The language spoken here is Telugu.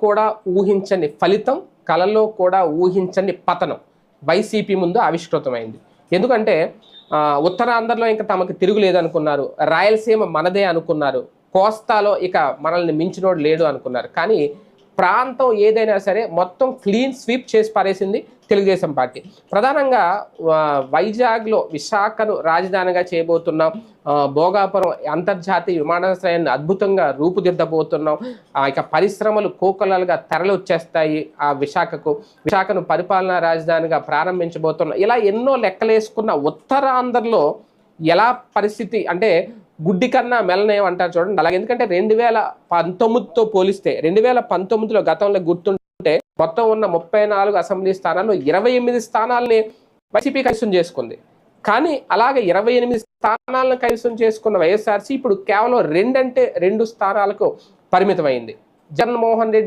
కూడా ఊహించని ఫలితం, కలలో కూడా ఊహించని పతనం వైసీపీ ముందు ఆవిష్కృతమైంది. ఎందుకంటే ఉత్తరాంధ్రలో ఇంకా తమకు తిరుగులేదనుకున్నారు, రాయలసీమ మనదే అనుకున్నారు, కోస్తాలో ఇక మనల్ని మించినోడు లేడు అనుకున్నారు. కానీ ప్రాంతం ఏదైనా సరే మొత్తం క్లీన్ స్వీప్ చేసి పారేసింది తెలుగుదేశం పార్టీ. ప్రధానంగా వైజాగ్లో విశాఖను రాజధానిగా చేయబోతున్నాం, భోగాపురం అంతర్జాతీయ విమానాశ్రయాన్ని అద్భుతంగా రూపుదిద్దబోతున్నాం, ఇక పరిశ్రమలు కోకొల్లలుగా తరలి వచ్చేస్తాయి ఆ విశాఖను పరిపాలనా రాజధానిగా ప్రారంభించబోతున్నాం. ఇలా ఎన్నో లెక్కలేసుకున్న ఉత్తరాంధ్రలో ఎలా పరిస్థితి అంటే గుడ్డి కన్నా మెల్లనేం అంటారు చూడండి, అలాగే. ఎందుకంటే 2019తో పోలిస్తే 2019లో గతంలో గుర్తుంటే మొత్తం ఉన్న 34 అసెంబ్లీ స్థానాల్లో 28 స్థానాలని వైసీపీ కైవసం చేసుకుంది. కానీ అలాగే 28 స్థానాలను కైవసం చేసుకున్న వైఎస్ఆర్సీ ఇప్పుడు కేవలం 2 స్థానాలకు పరిమితమైంది. జగన్మోహన్ రెడ్డి